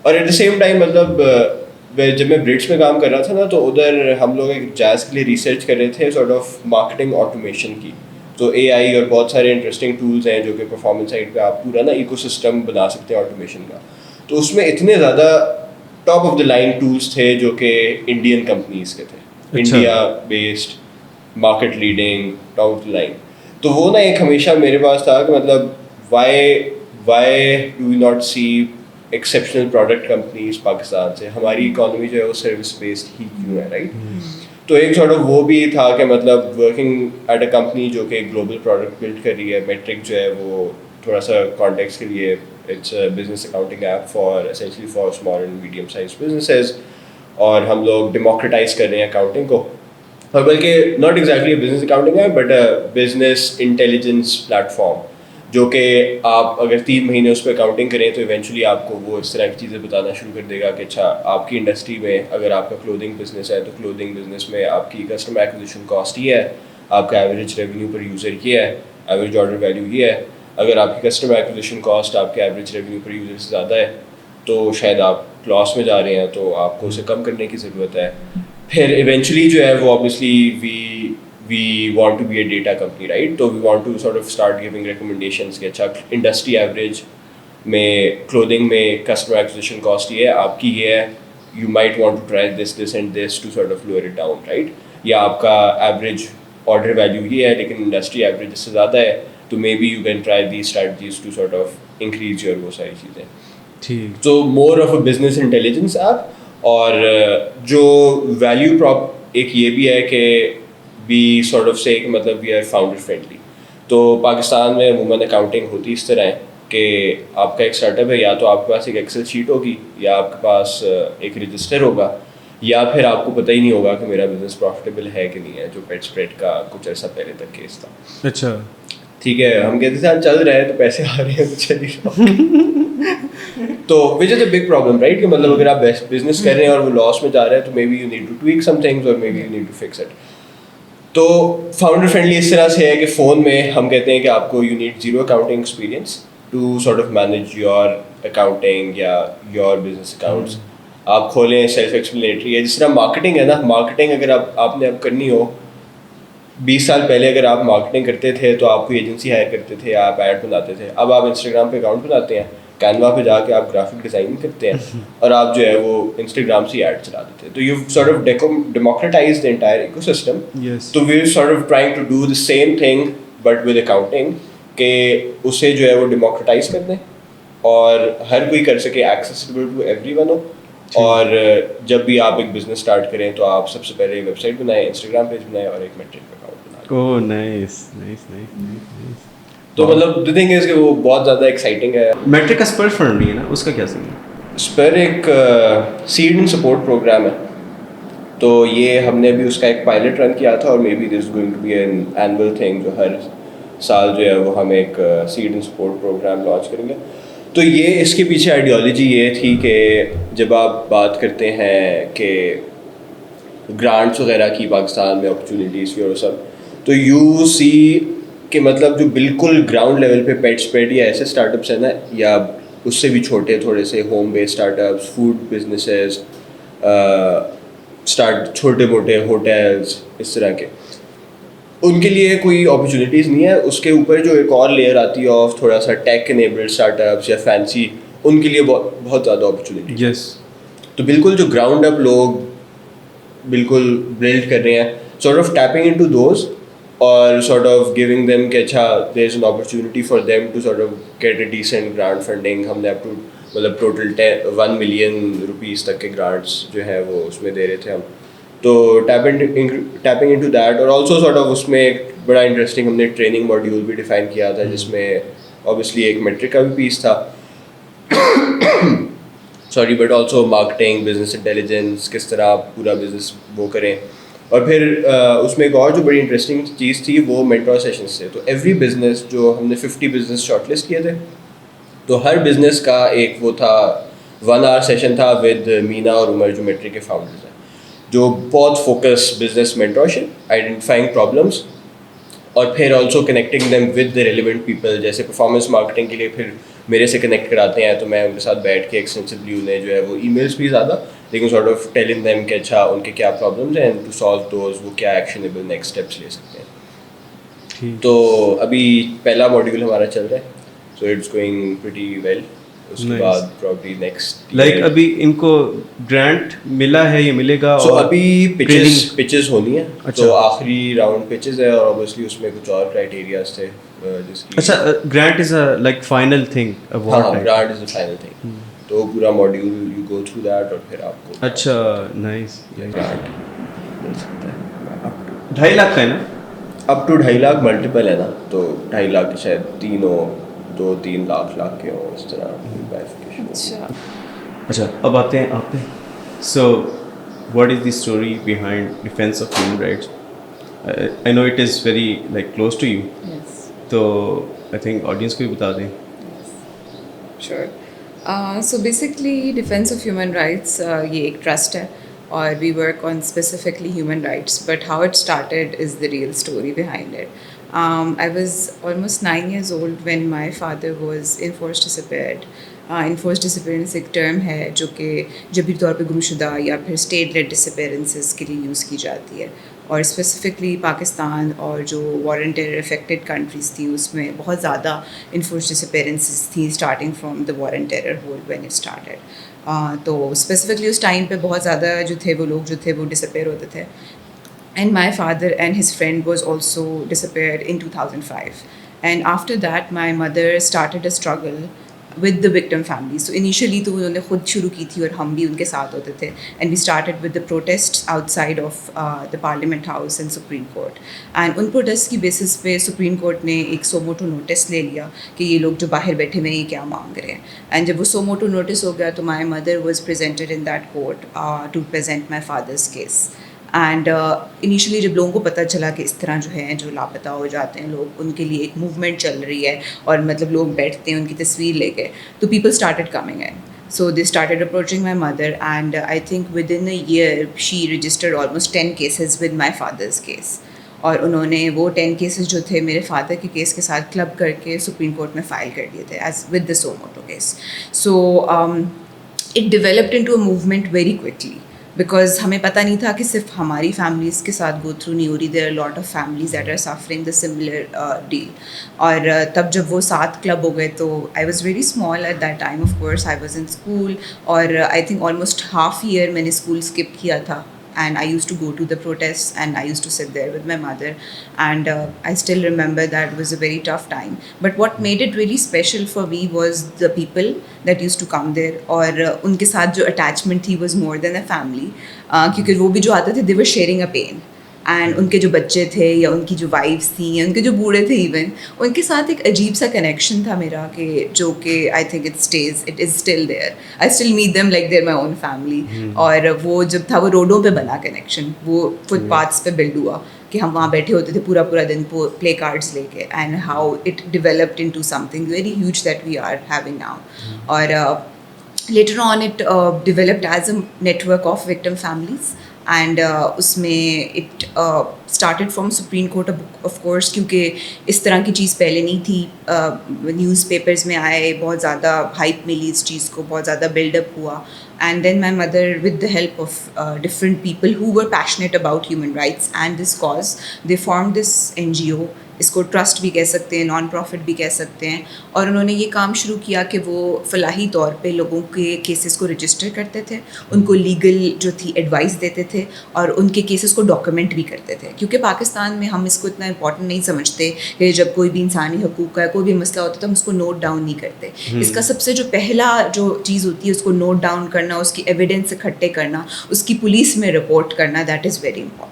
اور ایٹ دا سیم ٹائم مطلب جب میں برٹس میں کام کر رہا تھا نا تو ادھر ہم لوگ ایک جاز کے لیے ریسرچ کر رہے تھے سارٹ آف مارکیٹنگ آٹومیشن کی. تو اے آئی اور بہت سارے انٹرسٹنگ ٹولس ہیں جو کہ پرفارمنس سائڈ پہ آپ پورا نا ایکو سسٹم بنا سکتے ہیں آٹومیشن کا. تو اس میں اتنے زیادہ top of the line tools تھے جو کہ انڈین کمپنیز کے تھے, India based, market leading, top of the line. تو وہ نا ایک ہمیشہ میرے پاس تھا کہ مطلب why do we not see exceptional product companies Pakistan سے. ہماری اکانومی جو ہے وہ سروس بیسڈ ہی کیوں ہے, رائٹ. تو ایک سارٹ آف وہ بھی تھا کہ مطلب ورکنگ ایٹ اے کمپنی جو کہ گلوبل پروڈکٹ بلڈ کر رہی ہے. میٹرک جو ہے وہ تھوڑا سا کانٹیکس کے لیے it's business accounting app for essentially for small and medium size businesses, اور ہم لوگ ڈیموکریٹائز کر رہے ہیں اکاؤنٹنگ کو. اور بلکہ ناٹ ایگزیکٹلی بزنس اکاؤنٹنگ ہے بٹ بزنس انٹیلیجنس پلیٹفارم, جو کہ آپ اگر 3 مہینے اس پہ اکاؤنٹنگ کریں تو ایونچولی آپ کو وہ اس طرح کی چیزیں بتانا شروع کر دے گا کہ اچھا آپ کی انڈسٹری میں اگر آپ کا کلودنگ بزنس ہے تو کلودنگ بزنس میں آپ کی کسٹمر ایکوزیشن کاسٹ یہ ہے, آپ کا ایوریج ریونیو پر یوزر یہ ہے, ایوریج آرڈر ویلیو یہ ہے. اگر آپ کی کسٹمر ایکوزیشن کاسٹ آپ کے ایوریج ریونیو پر یوزر سے زیادہ ہے تو شاید آپ لاس میں جا رہے ہیں, تو آپ کو اسے کم کرنے کی ضرورت ہے. پھر ایونچولی جو ہے وہ obviously we want to be a data company, right? So we want to sort of start giving recommendations کہ اچھا انڈسٹری ایوریج میں کلودنگ میں کسٹمر ایکوزیشن کاسٹ یہ ہے, آپ کی یہ ہے, you might want to try this and this to sort of lower it down, right? یا آپ کا ایوریج آرڈر ویلیو یہ ہے لیکن انڈسٹری ایوریج اس سے زیادہ ہے, تو maybe you can try these strategies to sort of increase your وہ ساری چیزیں. ٹھیک. تو more of a business intelligence app. اور جو ویلیو پراپ ایک یہ بھی ہے کہ وی سارٹ آف سے کہ مطلب وی آر فاؤنڈر فرینڈلی. تو پاکستان میں عموماً اکاؤنٹنگ ہوتی اس طرح ہے کہ آپ کا ایک اسٹارٹ اپ ہے, یا تو آپ کے پاس ایک ایکسل شیٹ ہوگی, یا آپ کے پاس ایک رجسٹر ہوگا, یا پھر آپ کو پتہ ہی نہیں ہوگا کہ میرا بزنس پروفیٹیبل ہے کہ نہیں ہے, جو پیٹ اسپریڈ کا کچھ عرصہ پہلے تک کیس تھا. اچھا ٹھیک ہے, ہم کہتے تھے چل رہے ہیں تو پیسے آ رہے ہیں تو چل ہی رہا. تو وچ از اے بگ پرابلم, رائٹ, کہ مطلب اگر آپ بزنس کر رہے ہیں اور وہ لاس میں جا رہے ہیں تو maybe you need to tweak some things اور maybe you need to fix it. تو فاؤنڈر فرینڈلی اس طرح سے ہے کہ فون میں ہم کہتے ہیں کہ آپ کو you need 0 accounting experience to sort of manage your accounting یا یور بزنس اکاؤنٹس. آپ کھولیں, سیلف ایکسپلینیٹری ہے. جس طرح مارکیٹنگ ہے نا, مارکیٹنگ اگر آپ نے اب کرنی ہو, 20 سال پہلے اگر آپ مارکیٹنگ کرتے تھے تو آپ کو ایجنسی ہائر کرتے تھے, آپ ایڈ بناتے تھے. اب آپ انسٹاگرام پہ اکاؤنٹ بناتے ہیں, کینوا پہ جا کے آپ گرافک ڈیزائننگ کرتے ہیں, اور آپ جو ہے وہ انسٹاگرام سے ایڈ چلا دیتے ہیں. تو you sort of democratize the entire ecosystem. تو we are sort of trying to do the same thing but with accounting, کہ اسے جو ہے وہ ڈیموکریٹائز کر دیں اور ہر کوئی کر سکے, ایکسیسیبل ٹو ایوری ون ہو. اور جب بھی آپ ایک بزنس اسٹارٹ کریں تو آپ سب سے پہلے ویب سائٹ بنائیں, انسٹاگرام پیج بنائیں اور ایک میٹرک اکاؤنٹ بنائیں. اوہ نائس نائس نائس. تو مطلب دی تھنگ از کہ وہ بہت زیادہ ایکسائٹنگ ہے. میٹرک کا اسپر فنڈ نہیں ہے نا, اس کا کیا سین ہے؟ اسپر ایک سیڈ اینڈ سپورٹ پروگرام ہے. تو یہ ہم نے بھی اس کا ایک پائلٹ رن کیا تھا, اور maybe this is going to be an annual thing, جو ہر سال جو ہے وہ ہم ایک seed and support program launch کریں گے. تو یہ اس کے پیچھے آئیڈیالوجی یہ تھی کہ جب آپ بات کرتے ہیں کہ گرانٹس وغیرہ کی پاکستان میں اپرچونیٹیز کی اور سب, تو یو سی کہ مطلب جو بالکل گراؤنڈ لیول پہ پیٹ اسپریڈ یا ایسے اسٹارٹ اپس ہیں نا, یا اس سے بھی چھوٹے تھوڑے سے ہوم بیس اسٹارٹ اپس, فوڈ بزنسز, چھوٹے موٹے ہوٹلز, اس طرح کے, ان کے لیے کوئی اپرچونیٹیز نہیں ہے. اس کے اوپر جو ایک اور لیئر آتی ہے آف تھوڑا سا ٹیک انیبلڈ اسٹارٹ اپس یا فینسی, ان کے لیے بہت زیادہ اپرچونیٹی. یس. تو بالکل جو گراؤنڈ اپ لوگ بالکل بلڈ کر رہے ہیں, sort of tapping into those, or sort of giving them کہ اچھا there's an opportunity for them to sort of get a decent grant funding. ہم نے up to مطلب ٹوٹل 1 million rupees تک کے گرانٹس جو ہے وہ اس میں دے رہے تھے ہم. تو ٹیپنگ انٹو دیٹ, اور آلسو سارٹ آف اس میں ایک بڑا انٹرسٹنگ ہم نے ٹریننگ ماڈیول بھی ڈیفائن کیا تھا, جس میں obviously ایک میٹرک کا بھی پیس تھا sorry, but also marketing, business intelligence, کس طرح پورا بزنس وہ کریں. اور پھر اس میں ایک اور جو بڑی انٹرسٹنگ چیز تھی وہ مینٹور سیشنس تھے. تو ایوری بزنس, جو ہم نے 50 بزنس شارٹ لسٹ کیے تھے, تو ہر بزنس کا ایک وہ تھا 1 hour سیشن تھا ود مینا اور عمر جو میٹرک کے فاؤنڈرز ہیں, جو بہت focus business mentorship, identifying problems, اور پھر also connecting them with the relevant people. جیسے پرفارمنس مارکیٹنگ کے لیے پھر میرے سے کنیکٹ کراتے ہیں, تو میں ان کے ساتھ بیٹھ کے ایکسٹینسولی انہیں جو ہے وہ ای میلس بھی زیادہ, لیکن سارٹ آف ٹیلنگ دیم کہ اچھا ان کے کیا پرابلمس ہیں, اینڈ ٹو سالو دوز, وہ کیا ایکشنیبل نیکسٹ اسٹیپس لے سکتے ہیں. تو ابھی پہلا ماڈیول ہمارا چل رہا ہے, so it's going pretty well. اس کے بعد پرابلی نیکسٹ لائک ابھی ان کو گرانٹ ملا ہے یا ملے گا؟ سو ابھی پچز ہونی ہے, تو آخری راؤنڈ پچز ہے, اور اوبیسلی اس میں کچھ اور کرائٹیریاز تھے جس کی. اچھا, grant is a like final thing? ہاں, grant is a final thing. تو پورا module you go through that, اور پھر آپ کو اچھا نائس گرانٹ مل سکتا ہے. 2.5 لاکھ کا ہے نا؟ اپ ٹو 2.5 لاکھ ملٹیپل ہے نا, تو 2.5 لاکھ شاید 2-3 لاکھ کے ہوں, اس طرح. اچھا, اب آتے ہیں آپ پہ. So what is the story behind defence of human rights? I know it is very like close to you, تو آئی تھنک آڈینس کو بھی بتا دیں. Sure. So basically defense of human rights یہ ایک ٹرسٹ ہے, اور we work on specifically human rights, but how it started is the real story behind it. I was almost 9 years old when my father was enforced disappeared. Enforced disappearance ایک term ہے جو کہ جبری طور پہ گمشدہ یا پھر اسٹیٹ لیڈ ڈسپیرنسز کے لیے یوز کی جاتی ہے, اور اسپیسیفکلی پاکستان اور جو وارنٹر افیکٹڈ کنٹریز تھیں اس میں بہت زیادہ انفورسڈ ڈسپیرنسز تھیں, starting from the war and terror whole when it started. تو اسپیسیفکلی اس ٹائم پہ بہت زیادہ جو تھے وہ لوگ جو تھے وہ ڈسپیئر ہوتے تھے. And my father and his friend was also disappeared in 2005. And after that, my mother started a struggle with the victim families. So initially تو انہوں نے خود شروع کی تھی, اور ہم بھی ان کے ساتھ ہوتے تھے. And we started with the protests outside of the Parliament House and Supreme Court. And in protests کی basis پہ Supreme Court نے ایک سو موٹو نوٹس لے لیا کہ یہ لوگ جو باہر بیٹھے ہوئے ہیں یہ کیا مانگ رہے ہیں. And جب وہ سو موٹو نوٹس ہو گیا تو my mother was presented in that court to present my father's case. And initially جب لوگوں کو پتہ چلا کہ اس طرح جو ہے جو لاپتہ ہو جاتے ہیں لوگ, ان کے لیے ایک موومنٹ چل رہی ہے, اور مطلب لوگ بیٹھتے ہیں ان کی تصویر لے کے, تو people started coming in. So they started approaching my mother, and I think within a year she registered almost 10 cases with my father's case. اور انہوں نے وہ 10 cases جو تھے میرے فادر کے کیس کے ساتھ کلب کر کے سپریم کورٹ میں فائل کر دیے تھے as with the so motto case. So it developed into a movement very quickly, because ہمیں پتہ نہیں تھا کہ صرف ہماری فیملیز کے ساتھ گو تھرو نہیں ہو رہی, there are lot of families that are suffering the similar deal. اور تب جب وہ 7 کلب ہو گئے تو I was very small at that time, of course I was in school, اور I think almost half year میں نے اسکول اسکپ کیا تھا. And I used to go to the protests, and I used to sit there with my mother, and I still remember that was a very tough time. But what made it really special for me was the people that used to come there, اور ان کے ساتھ جو attachment تھی was more than a family, کیونکہ وہ بھی جو آتے تھے they were sharing a pain. And ان کے جو بچے تھے یا ان کی جو وائفس تھیں یا ان کے جو بوڑھے تھے ایون, ان کے ساتھ ایک عجیب سا کنیکشن تھا میرا, کہ جو کہ I think it is still there. I still meet them like their my own family. اور وہ جب تھا وہ روڈوں پہ بنا کنیکشن, وہ فٹ پاتھس پہ بلڈ ہوا کہ ہم وہاں بیٹھے ہوتے تھے پورا پورا دن پلے کارڈس لے کے, and how it developed into something very huge that we are having now. اور later on it developed as a network of victim families, and اس میں it started from Supreme Court of course, کیونکہ اس طرح کی چیز پہلے نہیں تھی. نیوز پیپرز میں آئے, بہت زیادہ ہائپ ملی اس چیز کو, بہت زیادہ بلڈ اپ ہوا. And then my mother, with the help of different people who were passionate about human rights and this cause, they formed this NGO اس کو ٹرسٹ بھی کہہ سکتے ہیں, نان پروفٹ بھی کہہ سکتے ہیں. اور انہوں نے یہ کام شروع کیا کہ وہ فلاحی طور پہ لوگوں کے کیسز کو رجسٹر کرتے تھے, ان کو لیگل جو تھی ایڈوائس دیتے تھے, اور ان کے کیسز کو ڈاکیومنٹ بھی کرتے تھے. کیونکہ پاکستان میں ہم اس کو اتنا امپورٹنٹ نہیں سمجھتے کہ جب کوئی بھی انسانی حقوق کا کوئی بھی مسئلہ ہوتا ہے تو ہم اس کو نوٹ ڈاؤن نہیں کرتے. اس کا سب سے جو پہلا جو چیز ہوتی ہے اس کو نوٹ ڈاؤن کرنا, اس کی ایویڈنس اکٹھے کرنا, اس کی پولیس میں رپورٹ کرنا, that is very important.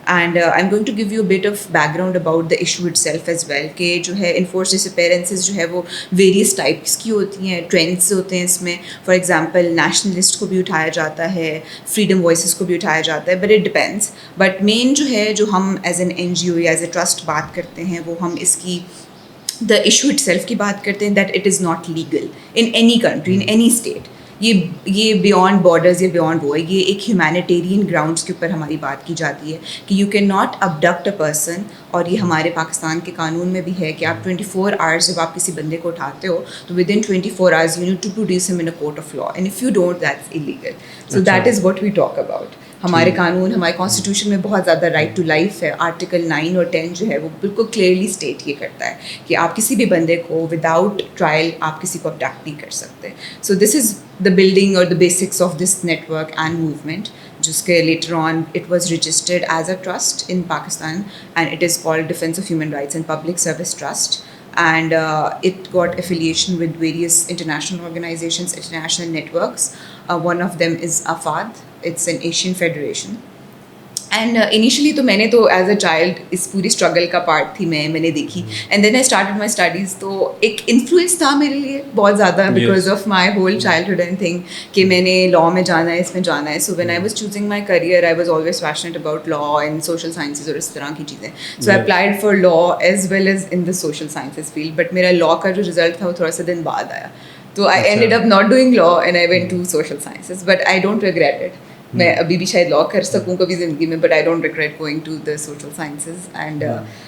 And I am going to give you bit of background about the issue itself as well, کہ جو ہے انفورس ڈسپیرنسز جو ہے وہ ویریس ٹائپس کی ہوتی ہیں, ٹرینڈس ہوتے ہیں اس میں. فار ایگزامپل نیشنلسٹ کو بھی اٹھایا جاتا ہے, فریڈم وائسز کو بھی اٹھایا جاتا ہے, بٹ اٹ ڈپینڈس. بٹ مین جو ہے جو ہم ایز این این جی او یا ایز اے ٹرسٹ بات کرتے ہیں وہ ہم اس کی دا ایشو اٹ سیلف کی بات کرتے ہیں, that it is not legal in any country, in any state. یہ بیانڈ بارڈرز یا بیانڈ وہ ہے, یہ ایک ہیومینیٹیرین گراؤنڈس کے اوپر ہماری بات کی جاتی ہے کہ you can not abduct a person. اور یہ ہمارے پاکستان کے قانون میں بھی ہے کہ آپ 24 hours جب آپ کسی بندے کو اٹھاتے ہو تو with in 24 hours you need to produce him in a court of law, and if you don't that's illegal. So that is what we talk about. ہمارے قانون, ہمارے کانسٹیٹیوشن میں بہت زیادہ رائٹ ٹو لائف ہے. آرٹیکل 9 اور 10 جو ہے وہ بالکل کلیئرلی اسٹیٹ یہ کرتا ہے کہ آپ کسی بھی بندے کو وداؤٹ ٹرائل آپ کسی کو ابڈکٹ نہیں کر سکتے. سو دس از the building or the basics of this network and movement, جس کے later on it was registered as a trust in Pakistan, and it is called defence of human rights and public service trust. And it got affiliation with various international organizations, international networks. One of them is AFAD. It's an Asian federation. And initially تو میں نے تو as a child اس پوری struggle کا part تھی, میں نے دیکھی. And then I started my studies. تو ایک انفلوئنس تھا میرے لیے بہت زیادہ because of my whole childhood and thing کہ میں نے لاء میں جانا ہے, اس میں جانا ہے. So when I was choosing my career I was always passionate about law and social sciences اور اس طرح کی چیزیں. So I applied for law as well as in the social sciences field, but میرا لاء کا جو result تھا وہ تھوڑا سا دن بعد آیا. تو I ended up not doing law and I went to social sciences, but I don't regret it. میں ابھی بھی شاید لاء کر سکوں کبھی زندگی میں, but I don't regret going to the social sciences. And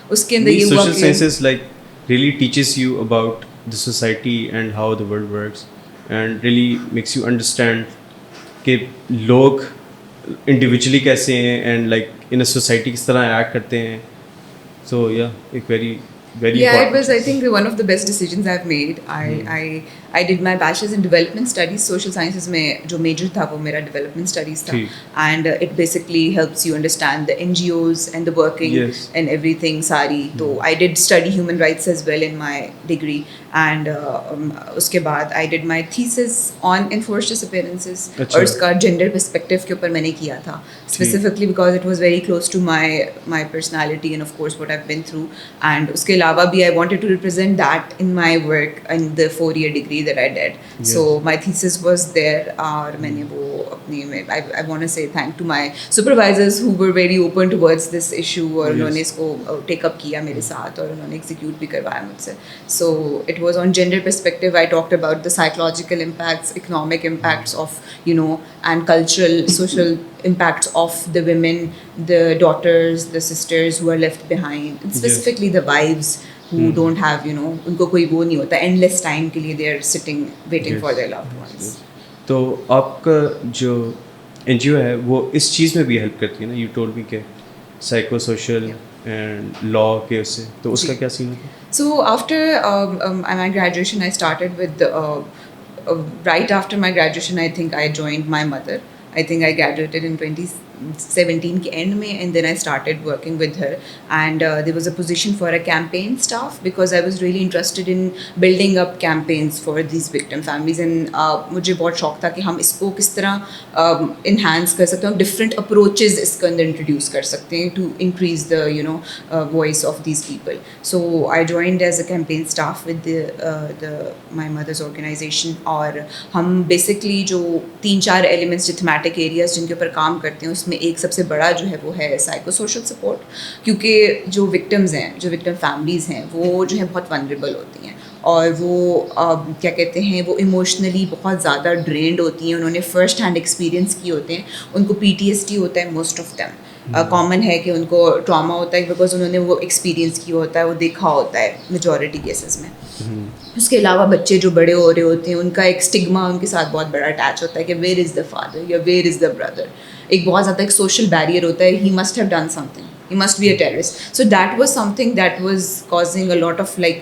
اس کے اندر یہ ہوا social sciences like really teaches you about the society and how the world works, and really makes you understand کہ لوگ انڈیویجولی کیسے ہیں and like in a society کس طرح ایکٹ کرتے ہیں. سو یا ایک very Yeah, it was, I think, one of the best decisions I've made. I did my bachelor's in development studies. Social sciences mein jo major tha wo mera development studies tha, and it basically helps you understand the NGOs and the working and everything sari. So I did study human rights as well in my degree, and uske baad I did my thesis on enforced disappearances aur uska gender perspective ke upar maine kiya tha, specifically because it was very close to my personality and of course what I've been through. And uske alawa bhi I wanted to represent that in my work in the 4-year degree that I did. So my thesis was there, aur maine wo apni I want to say thank to my supervisors who were very open towards this issue, aur unhone isko take up kiya mere sath aur unhone execute bhi karwaya mujhse. So it was on gender perspective. I talked about the psychological impacts, economic impacts of, and cultural, social impacts of the women, the daughters, the sisters who are left behind, and specifically the wives who don't have, unko koi wo nahi hota, endless time ke liye they are sitting waiting for their loved ones. تو آپ کا جو N G او ہے وہ اس چیز میں بھی help کرتی ہے نا, یو ٹولڈ می کہ سائیکو سوشل اینڈ لاء کے اس سے, تو اس کا کیا سین ہوتا ہے؟ So after my graduation, I started with right after my graduation, I think I joined my mother. I think I graduated in 2017 کے end میں, and then I started working with her, and there was a position for a campaign staff because I was really interested in building up campaigns for these victim families, and مجھے بہت شوق تھا کہ ہم اس کو کس طرح enhance کر سکتے ہیں, different approaches اس کے اندر introduce کر سکتے ہیں to increase the voice of these people. So I joined as a campaign staff with my mother's organization, اور ہم basically جو 3-4 elements جو thematic areas جن کے اوپر کام کرتے ہیں اس میں ایک سب سے بڑا جو ہے وہ ہے سائیکو سوشل سپورٹ, کیونکہ جو وکٹمز ہیں, جو وکٹم فیملیز ہیں, وہ جو ہے بہت ونریبل ہوتی ہیں, اور وہ کیا کہتے ہیں, وہ ایموشنلی بہت زیادہ ڈرینڈ ہوتی ہیں. انہوں نے فرسٹ ہینڈ ایکسپیرینس کیے ہوتے ہیں, ان کو PTSD ہوتا ہے. موسٹ آف دیم کامن ہے کہ ان کو ٹراما ہوتا ہے بیکاز انہوں نے وہ ایکسپیرینس کیا ہوتا ہے, وہ دیکھا ہوتا ہے میجورٹی کیسز میں. اس کے علاوہ بچے جو بڑے ہو رہے ہوتے ہیں ان کا ایک اسٹگما ان کے ساتھ بہت بڑا اٹیچ ہوتا ہے کہ ویئر از دا فادر یا ویئر از دا بردر. ایک بہت زیادہ ایک سوشل بیریئر ہوتا ہے, he must have done some thing, you must be a terrorist. So that was something that was causing a lot of like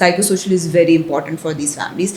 psychosocial is very important for these families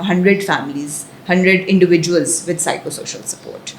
100 families, 100 individuals with psychosocial support.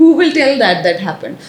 who will tell that happened.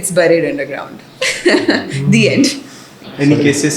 It's buried underground. The end. Any cases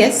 Yes.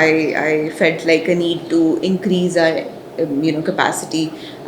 I felt like a need to increase our capacity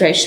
fresh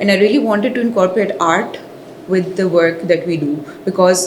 And I really wanted to incorporate art with the work that we do because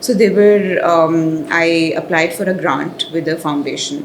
So I applied for a grant with the foundation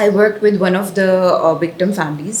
I worked with one of the victim families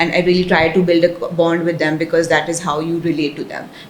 and I really try to build a bond with them because that is how you relate to them.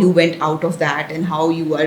you went out of that and how you are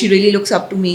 she really looks up to me,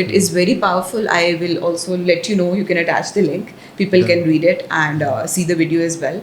It is very powerful. I will also let you know. You can attach the link. People can read it and see the video as well.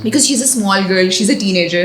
Because she's a small girl, she's a teenager.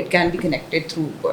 it can be connected through her.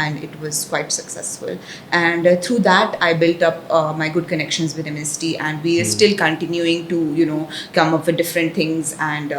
and it was quite successful. And through that I built up my good connections with Amnesty, and we are still continuing to come up with different things, and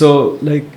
So like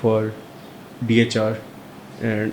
for DHR? And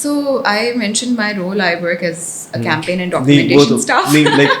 So I mentioned my role. I work as a campaign and documentation staff. Like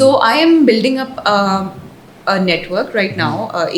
So I am building up a network right now.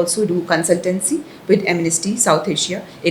also do consultancy with Amnesty South Asia.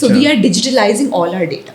So we are digitalizing all our data.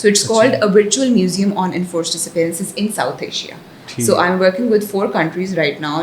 So it's called a virtual museum on enforced disappearances in South Asia. So I'm working with 4 countries right now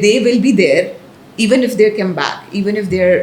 they will be there even if they come back, even if they're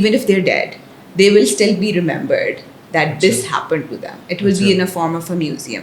even if they're dead, they will still be remembered that this happened to them. It will be in a form of a museum.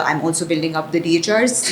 I'm also building up the DHR's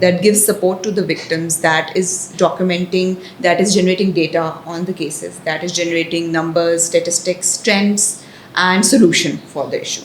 that gives support to the victims, that is documenting, that is generating data on the cases, that is generating numbers, statistics, trends and solution for the issue.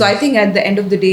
So I think at the end of the day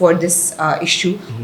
for this issue.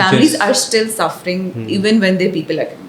Families are still suffering even when their people are coming back.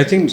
I think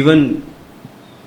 Even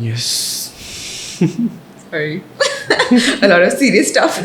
Yes. Sorry. A lot of serious stuff.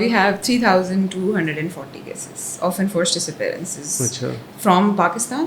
We have 3,240 cases of enforced disappearances from Pakistan.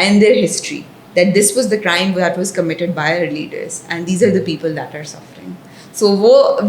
And their history, that this was the crime that was committed by our leaders and these are the people that are suffering. So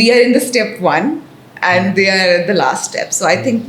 we are in the step 1 and they are at the last step. So I think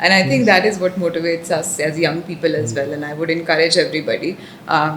and I think that is what motivates us as young people as well. And I would encourage everybody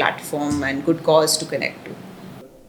platform and good cause to connect to.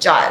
4.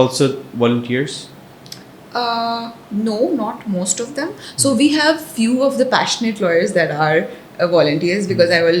also volunteers? No, not most of them. So we have few of the passionate lawyers that are volunteers, because I will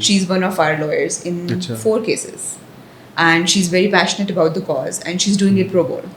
she's one of our lawyers in 4 cases, and she's very passionate about the cause and she's doing it pro bono.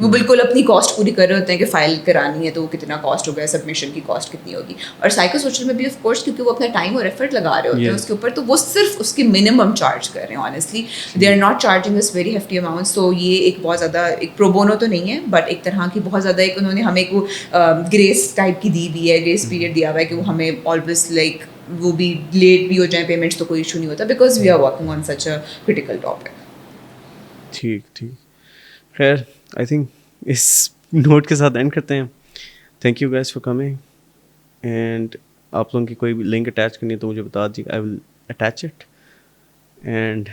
وہ بالکل اپنی cost پوری کر رہے ہوتے ہیں کہ file کرانی ہے تو وہ کتنا کاسٹ ہوگا, سبمیشن کی کاسٹ کتنی ہوگی. اور سائیکو سوشل میں بھی آف کورس کیونکہ وہ اپنا ٹائم اور ایفرٹ لگا رہے ہوتے ہیں اس کے اوپر, تو وہ صرف اس کی منیمم چارج کر رہے ہیں. Honestly they are not charging us very hefty amounts. تو یہ ایک بہت زیادہ ایک پروبونو تو نہیں ہے بٹ ایک طرح کی بہت زیادہ ایک انہوں نے ہمیں ایک گریس ٹائپ کی دی ہوئی ہے, گریس پیریڈ دیا ہوا ہے کہ وہ ہمیں آلویز لائک وہ بھی لیٹ بھی ہو جائیں پیمنٹس تو کوئی ایشو نہیں ہوتا because we are working on such a critical topic. ٹھیک خیر, آئی تھنک اس نوٹ کے ساتھ اینڈ کرتے ہیں. Thank you guys for coming, and آپ لوگوں کی کوئی بھی لنک اٹیچ کرنی ہے تو مجھے بتا دیجیے, I will attach it. And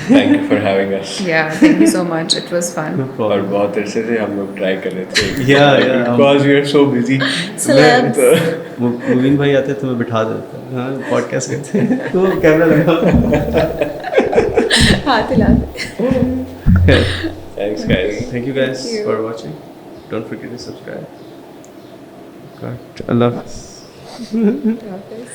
thank you for having us. Yeah, thank you so much. It was fun. اور بہت عرصے سے ہم لوگ ٹرائی کر رہے تھے because we are so busy. Celebs. Mubeen بھائی آتے تو میں بٹھا دیتا, ہاں پوڈ کاسٹ کرتے ہیں تو کیمرہ لگا. ہاتھ ہلا دے. Thanks guys. Thank you guys for watching. Don't forget to subscribe. God, Allah Hafiz. Hafiz.